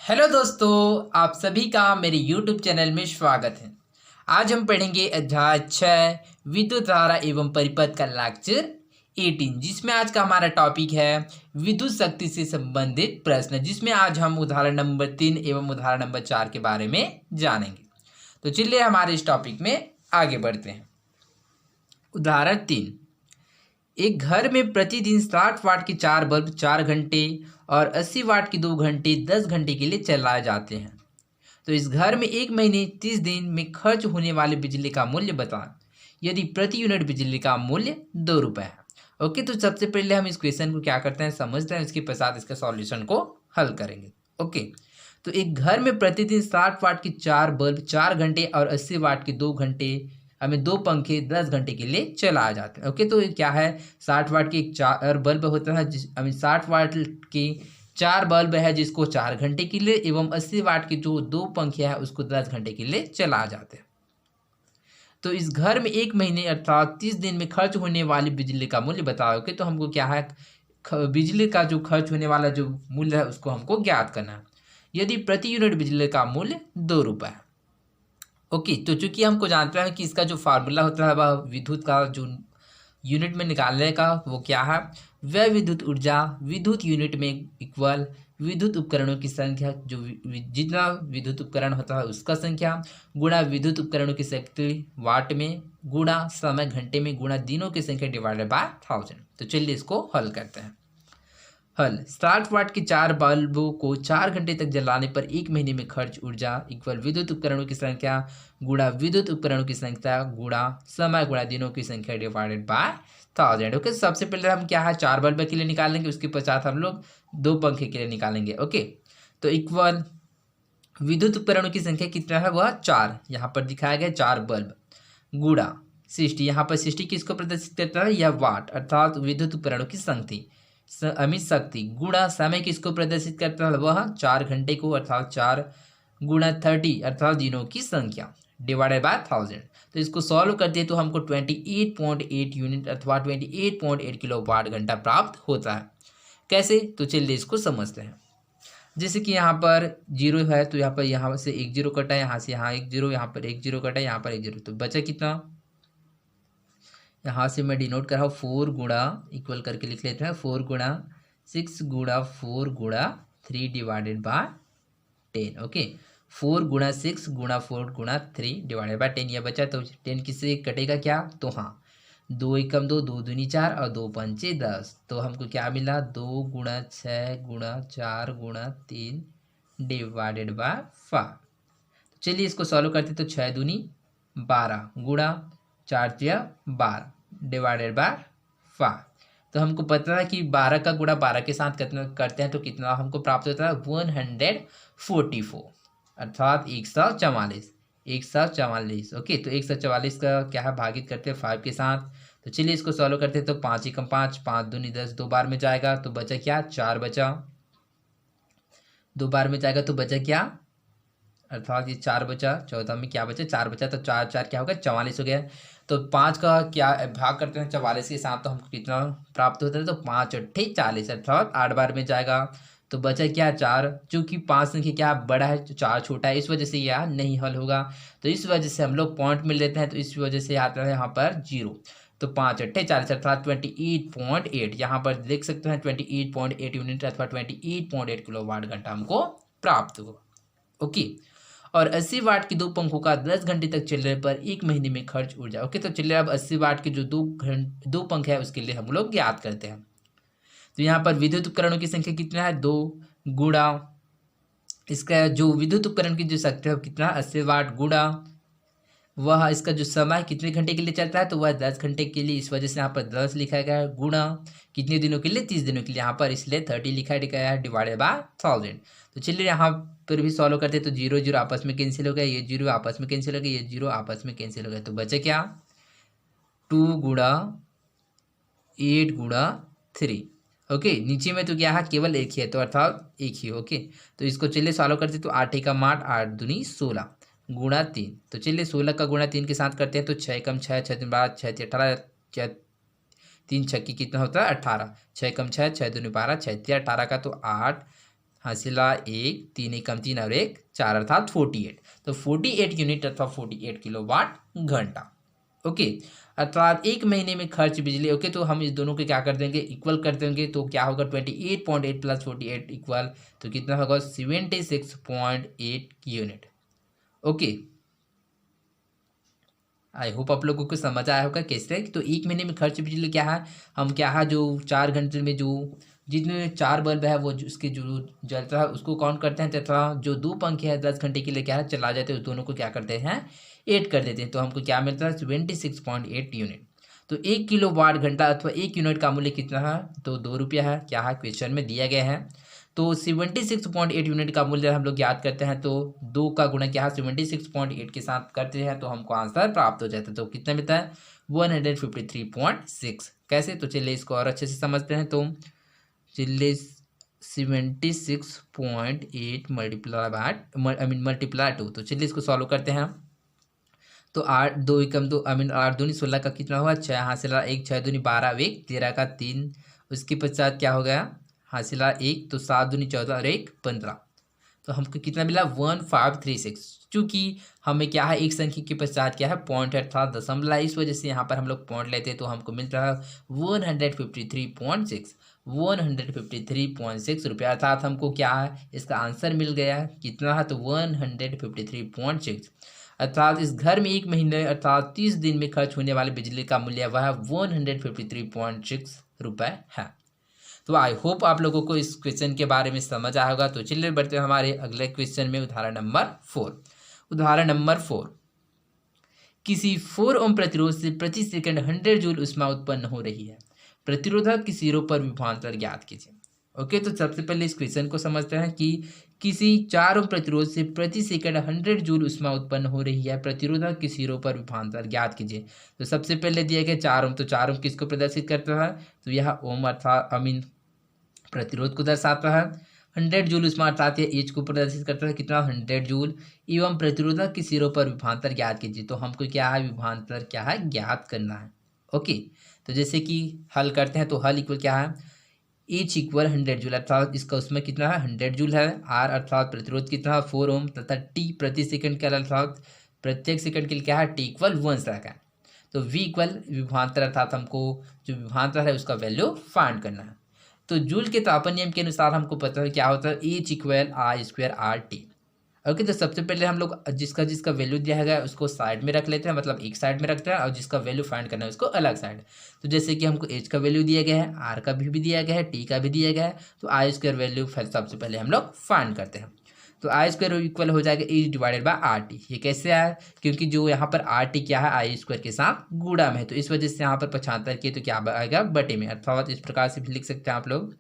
Hello दोस्तों, आप सभी का मेरे YouTube चैनल में स्वागत है। आज हम पढ़ेंगे अध्याय 6 विद्युत धारा एवं परिपथ का लेक्चर 18, जिसमें आज का हमारा टॉपिक है विद्युत शक्ति से संबंधित प्रश्न, जिसमें आज हम उदाहरण नंबर 3 एवं उदाहरण नंबर 4 के बारे में जानेंगे। तो चलिए हमारे इस टॉपिक में आगे बढ़ते हैं। उदाहरण 3, एक घर में प्रतिदिन 60 वाट के 4 बल्ब 4 घंटे और 80 वाट के 2 घंटे 10 घंटे के लिए चलाए जाते हैं। तो इस घर में एक महीने 30 दिन में खर्च होने वाले बिजली का मूल्य बताएं यदि प्रति यूनिट बिजली का मूल्य 2 रुपये है। ओके, तो सबसे पहले हम इस क्वेश्चन को क्या करते हैं समझते हैं, इसके पश्चात इसके सॉल्यूशन को हल करेंगे। ओके, तो एक घर में प्रतिदिन 60 वाट के 4 बल्ब 4 घंटे और 80 वाट के 2 घंटे हमें 2 पंखे 10 घंटे के लिए चलाए जाते हैं। ओके, तो ये क्या है, 60 वाट की 4 बल्ब होता है, 60 वाट की 4 बल्ब है जिसको 4 घंटे के लिए एवं 80 वाट के जो 2 पंखे हैं उसको 10 घंटे के लिए चलाए जाते हैं। तो इस घर में एक महीने अर्थात 30 दिन में खर्च होने वाली बिजली का मूल्य बताओ। ओके, तो हमको क्या है, बिजली का जो खर्च होने वाला जो मूल्य है उसको हमको ज्ञात करना है यदि प्रति यूनिट बिजली का मूल्य 2 रुपये है। ओके, तो चूंकि हमको जानते हैं कि इसका जो फार्मूला होता है वह विद्युत का जो यूनिट में निकालने का वो क्या है, वह विद्युत ऊर्जा विद्युत यूनिट में इक्वल विद्युत उपकरणों की संख्या, जो जितना विद्युत उपकरण होता है उसका संख्या गुणा विद्युत उपकरणों की शक्ति वाट में गुणा समय घंटे में गुणा दिनों की संख्या डिवाइडेड बाय 1000। तो चलिए इसको हल करते हैं। हल, 60 वाट के 4 बल्बों को 4 घंटे तक जलाने पर एक महीने में खर्च ऊर्जा इक्वल विद्युत उपकरणों की संख्या गुणा विद्युत उपकरणों की संख्या गुणा समय गुणा दिनों की संख्या डिवाइडेड बाय 1000। ओके, सबसे पहले हम क्या है 4 बल्ब के लिए निकालेंगे, उसके पश्चात हम लोग 2 पंखे के लिए निकालेंगे। ओके, तो इक्वल विद्युत उपकरणों की संख्या कितना है, वह 4, यहाँ पर दिखाया गया 4 बल्ब गुणा 60, यहाँ पर 60 किसको प्रदर्शित करता है, यह वाट अर्थात विद्युत उपकरणों की शक्ति गुणा समय किसको प्रदर्शित करता है, वह 4 घंटे को अर्थात 4 गुणा 30 अर्थात दिनों की संख्या डिवाइडेड बाय 1000। तो इसको सॉल्व करते हैं तो हमको 28.8 यूनिट अथवा 28.8 किलो वाट घंटा प्राप्त होता है। कैसे, तो चलिए इसको समझते हैं। जैसे कि यहाँ पर 0 है तो यहाँ से 1 0 कटा, यहाँ से यहाँ 1 0, यहाँ पर 1 0 कटा, यहाँ पर 1 0, तो बचा कितना, यहाँ से मैं डिनोट कर रहा हूँ 4 गुणा इक्वल करके लिख लेते हैं 4 गुणा 6 गुणा 4 गुणा 3 डिवाइडेड बाय 10। ओके, 4 गुणा 6 गुणा 4 गुणा 3 डिवाइडेड बाय 10, यह बचा। तो 10 किससे कटेगा क्या, तो हाँ 2 एकम 2, 2 दूनी 4 और 2 पंचे 10, तो हमको क्या मिला 2 गुणा 6 गुणा 4 गुणा 3 डिवाइडेड बाय 5। चलिए इसको सॉल्व करते तो 6 दूनी 12 गुणा 4 12 डिवाइडेड बाय 5। तो हमको पता है कि 12 का गुणा 12 के साथ कितना करते हैं तो कितना हमको प्राप्त होता है 144 अर्थात 144। ओके, तो 144 का क्या है भागित करते हैं 5 के साथ। तो चलिए इसको सॉल्व करते हैं तो 5 एकम 5, 5 दूनी 10, 2 बार में जाएगा तो बचा क्या 4 बचा, 2 बार में जाएगा तो बचा क्या, अर्थात ये 4 बचा, 14 में क्या बचा 4 बचा, तो 4 4 क्या होगा 44 हो गया। तो 5 का क्या भाग करते हैं 44 के साथ तो हमको कितना प्राप्त होता है, तो 5 अट्ठे 40 अर्थात 8 बार में जाएगा तो बचा क्या 4। चूंकि 5 संख्या क्या बड़ा है तो 4 छोटा है, इस वजह से यह नहीं हल होगा, तो इस वजह से हम लोग पॉइंट मिल लेते हैं, तो इस वजह से आता है यहाँ पर 0। तो 5 अट्ठे 40 अर्थात 28.8, यहाँ पर देख सकते हैं 28.8 यूनिट अथवा 28.8 किलो वाट घंटा हमको प्राप्त होगा। ओके, और 80 वाट के 2 पंखों का 10 घंटे तक चलने पर एक महीने में खर्च ऊर्जा। ओके, तो चलिए अब 80 वाट के जो 2 पंखे हैं उसके लिए हम लोग ज्ञात करते हैं। तो यहाँ पर विद्युत उपकरणों की संख्या कितना है 2 गुणा इसका जो विद्युत उपकरण की जो शक्ति है कितना 80 वाट गुणा वह इसका जो समय कितने घंटे के लिए चलता है तो वह 10 घंटे के लिए, इस वजह से यहाँ पर 10 लिखा गया है गुणा कितने दिनों के लिए 30 दिनों के लिए, यहाँ पर इसलिए 30 लिखा गया है डिवाइडेड बाय 1000। तो चलिए यहाँ पर भी सॉल्व करते हैं तो 0 0 आपस में कैंसिल हो गया, ये 0 आपस में कैंसिल हो गया, ये 0 आपस में कैंसिल हो गया, तो बचे क्या 2 गुणा 8 गुणा 3। ओके, नीचे में तो क्या है केवल एक ही है तो अर्थात एक ही। ओके, तो इसको चलिए सॉल्व करते तो 8 एकम 8, 8 दूनी 16 गुणा 3। तो चलिए 16 का गुणा 3 के साथ करते हैं तो 6 एकम 6, 6 दूनी 12, 6 18, 3 छक्की कितना होता है 18, 6 एकम 6, 6 दूनी 12, 6 18 का तो 8 हासिला 1, 3 एकम 3 और 1 4 अर्थात 48। तो 48 यूनिट अथवा 48 किलोवाट घंटा। ओके, अर्थात एक महीने में खर्च बिजली। ओके, तो हम इस दोनों को क्या कर देंगे, इक्वल कर देंगे। तो क्या होगा 28.8 प्लस 48 इक्वल, तो कितना होगा 76.8 यूनिट। ओके, आई होप आप लोगों को समझ आया होगा कैसे। तो एक महीने में खर्च बिजली क्या है, हम क्या है जो 4 घंटे में जो जितने 4 बल्ब है वो उसके जो जलता है उसको काउंट करते हैं, तथा जो 2 पंखे हैं 10 घंटे के लिए क्या है चला जाते हैं, उस दोनों को क्या करते हैं ऐड कर देते हैं। तो हमको क्या मिलता है 76.8 यूनिट। तो 1 किलोवाट घंटा अथवा 1 यूनिट का मूल्य कितना है, तो 2 रुपया है। क्या है क्वेश्चन में दिया गया है। तो 76.8 यूनिट का मूल्य हम लोग याद करते हैं, तो 2 का गुणा क्या है 76.8 के साथ करते हैं तो हमको आंसर प्राप्त हो जाता है। तो कितना मिलता है 153.6। कैसे, तो चलिए इसको और अच्छे से समझते हैं। तो चलिए 76.8 मल्टीप्लाई 2, तो चलिए इसको सॉल्व करते हैं। तो 8 2 एकम 2 8 दूनी 16 का कितना हुआ 6, हासिला 1 6 दूनी 12 1 13 का 3, उसके पश्चात क्या हो गया हासिला 1, तो 7 दूनी 14 और 1 15। तो हमको कितना मिला 1536। चूँकि हमें क्या है एक संख्या के पश्चात क्या है पॉइंट है अर्थात दशमलव, इस वजह से यहाँ पर हम लोग पॉइंट लेते हैं तो हमको मिलता है 153.6 153.6 रुपया। अर्थात हमको क्या है इसका आंसर मिल गया कितना है, तो 153.6। अर्थात इस घर में एक महीने अर्थात 30 दिन में खर्च होने वाले बिजली का मूल्य वह 153.6 रुपये है। तो आई होप आप लोगों को इस क्वेश्चन के बारे में समझ आया होगा। तो चलिए बढ़ते हैं हमारे अगले क्वेश्चन में, उदाहरण नंबर 4। उदाहरण नंबर 4, किसी 4 ओम प्रतिरोध से प्रति सेकंड 100 जूल ऊष्मा उत्पन्न हो रही है, प्रतिरोधक की सिरों पर विभवांतर ज्ञात कीजिए। ओके, तो सबसे पहले इस क्वेश्चन को समझते हैं कि किसी 4 ओम प्रतिरोध से प्रति सेकंड 100 जूल ऊष्मा उत्पन्न हो रही है, प्रतिरोधक की सिरों पर विभवांतर ज्ञात कीजिए। तो सबसे पहले दिया गया 4 ओम, तो 4 ओम किसको प्रदर्शित करता है, तो यह ओम अर्थात प्रतिरोध को दर्शाता है। 100 जूल ऊष्मा अर्थात यह एच को प्रदर्शित करता है कितना 100 जूल, एवं प्रतिरोधक की सिरों पर विभवांतर ज्ञात कीजिए। तो हमको क्या है विभवांतर क्या है ज्ञात करना है। ओके, तो जैसे कि हल करते हैं, तो हल इक्वल क्या है एच इक्वल 100 जूल अर्थात इसका उसमें कितना है 100 जूल है। आर अर्थात प्रतिरोध कितना है 4 ओम, तथा टी प्रति सेकंड का अर्थात प्रत्येक सेकंड के लिए क्या है टी इक्वल 1 सेकंड। तो वी इक्वल विभवांतर अर्थात हमको जो विभवांतर है उसका वैल्यू फाइंड करना है। तो जूल के तापन नियम के अनुसार हमको पता है क्या होता है एच इक्वल आई स्क्वायर आर टी। ओके, तो सबसे पहले हम लोग जिसका जिसका वैल्यू दिया गया है उसको साइड में रख लेते हैं, मतलब एक साइड में रखते हैं, और जिसका वैल्यू फाइंड करना है उसको अलग साइड। तो जैसे कि हमको एच का वैल्यू दिया गया है, आर का भी दिया गया है, टी का भी दिया गया है, तो आई स्क्वायर वैल्यू सबसे पहले हम लोग फाइंड करते हैं। तो आई स्क्वायर इक्वल हो जाएगा H divided by R T. ये कैसे आया, क्योंकि जो यहाँ पर आर टी क्या है आई स्क्वायर के साथ गुणा में है, तो इस वजह से यहाँ पर 75 किए तो क्या आएगा बटे में, अर्थात इस प्रकार से भी लिख सकते हैं आप लोग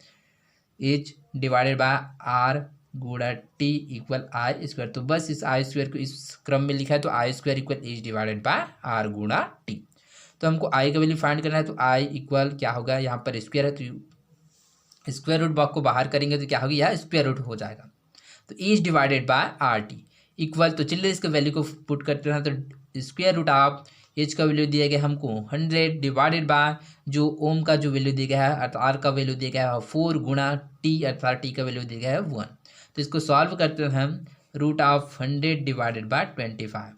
एच डिवाइडेड बाय आर गुणा टी इक्वल आई स्क्वायर। तो बस इस आई स्क्वायर को इस क्रम में लिखा है, तो I square equal h divided by r गुणा टी। तो हमको आई का वैल्यू फाइंड करना है, तो आई इक्वल क्या होगा यहाँ पर स्क्वायर है, तो स्क्वायर रूट को बाहर करेंगे तो क्या होगा यह स्क्वायर रूट हो जाएगा। तो H divided by R T equal, तो चलिए इसके वैल्यू को पुट करते हैं। तो स्क्वायर रूट ऑफ एच का वैल्यू दिया गया हमको 100 डिवाइडेड बाय जो ओम का जो वैल्यू दिया गया है अर्थात आर का वैल्यू दिया गया है 4 गुणा टी अर्थात टी का वैल्यू दिया गया है 1। तो इसको सॉल्व करते हैं हम, रूट ऑफ 100 डिवाइडेड बाय 25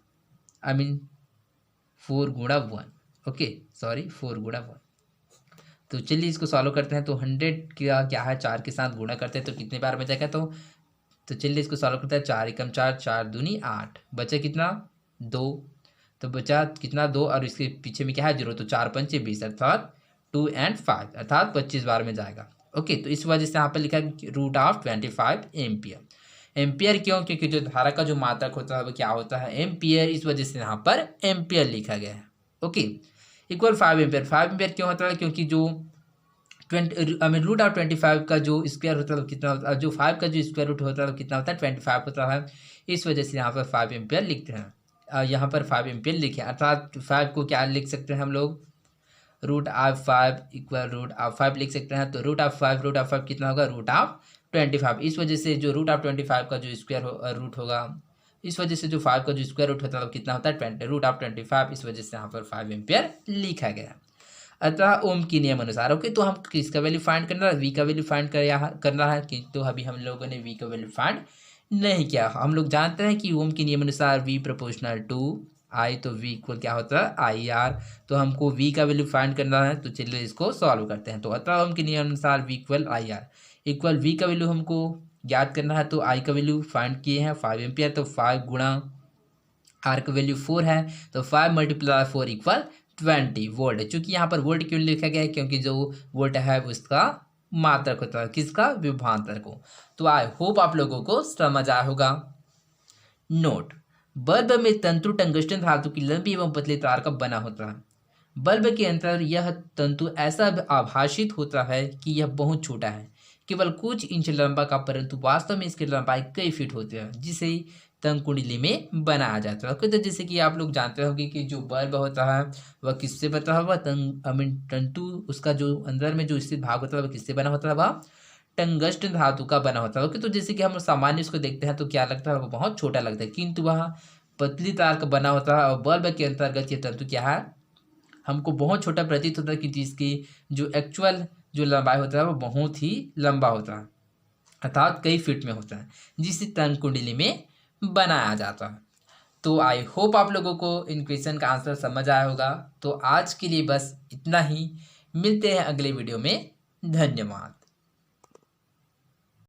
4 गुणा 1। ओके सॉरी 4 गुणा 1। तो चलिए इसको सॉल्व करते हैं। तो 100 का क्या है 4 के साथ गुणा करते हैं तो कितने बार में जाएगा, तो चलिए इसको सॉल्व करते हैं। 4 एकम 4 4 दूनी 8, बचे कितना 2, तो बचा कितना 2 और इसके पीछे में क्या है 0, तो 4 पंचे 20 अर्थात 2 and 5 अर्थात 25 बार में जाएगा। ओके, तो इस वजह से यहाँ पर लिखा है रूट ऑफ 25 एम्पियर। एम्पियर क्यों, क्योंकि जो धारा का जो मात्रक होता है वो क्या होता है एम्पियर, इस वजह से यहाँ पर एम्पियर लिखा गया है। Okay, equal 5 ampere. 5 एम्पियर क्यों होता है, क्योंकि जो रूट ऑफ 25 का जो स्क्वायर होता है कितना होता है, जो 5 का जो स्क्वायर रूट होता है कितना होता है 25 होता है, इस वजह से यहाँ पर 5 एम्पियर लिखते हैं। यहाँ पर 5 एम्पियर लिखे, अर्थात 5 को क्या लिख सकते हैं हम लोग root of 5 equal root of 5 लिख सकते हैं। तो रूट ऑफ 5 कितना होगा रूट ऑफ 25। इस वजह से जो रूट ऑफ 25 का जो स्क्वायर रूट होगा, इस वजह से जो 5 का जो स्क्वायर रूट होता है कितना होता है रूट ऑफ 25, इस वजह से यहाँ पर 5 एम्पियर लिखा गया। अतः ओम के नियम अनुसार। ओके, तो हम किसका वैल्यू फाइंड करना है, वी का वैल्यू फाइंड करना है तो अभी हम लोगों ने वी का वैल्यू फाइंड नहीं किया। हम लोग जानते हैं कि ओम के नियम अनुसार वी प्रोपोर्शनल टू आई, तो वी इक्वल क्या होता है आई आर। तो हमको वी का वैल्यू फाइंड करना है, तो चलिए इसको सॉल्व करते हैं। तो अतः ओम के नियम अनुसार V equal I R equal V का वैल्यू हमको ज्ञात करना है, तो आई का वैल्यू फाइंड किए हैं 5 एम्पियर, तो 5 गुणा आर का वैल्यू 4 है, तो 5 मल्टीप्लाई 4 इक्वल 20 वोल्ट। चूंकि यहाँ पर वोल्ट क्यों लिखा गया है, क्योंकि जो वोल्ट है उसका मात्रक होता है, किसका, विभवांतर को। तो आई होप आप लोगों को समझ आया होगा। नोट, बल्ब में तंतु टंगस्टन धातु की लंबी एवं पतली तार का बना होता है। बल्ब के अंदर यह तंतु ऐसा आभासित होता है कि यह बहुत छोटा है, केवल कुछ इंच लंबा का, परंतु वास्तव में इसकी लंबाई कई फीट होती है, जिसे तंग कुंडली में बनाया जाता है। तो जैसे कि आप लोग जानते होंगे कि जो बल्ब होता है वह किससे बना हुआ, तंतु, उसका जो अंदर में जो स्थित भाग होता है वह किससे बना होता है, वह टंगस्टन धातु का बना होता है। ओके, तो जैसे कि हम सामान्य इसको देखते हैं तो क्या लगता है, वो बहुत छोटा लगता है, किंतु वह पतली तार का बना होता है। और बल्ब के अंतर्गत ये तंतु क्या है, हमको बहुत छोटा प्रतीत होता है, कि इसकी जो एक्चुअल जो लंबाई होता है वो बहुत ही लंबा होता है, अर्थात कई फीट में होता है, जिसे तंग कुंडली में बनाया जाता है। तो आई होप आप लोगों को इन क्वेश्चन का आंसर समझ आया होगा। तो आज के लिए बस इतना ही, मिलते हैं अगले वीडियो में। धन्यवाद।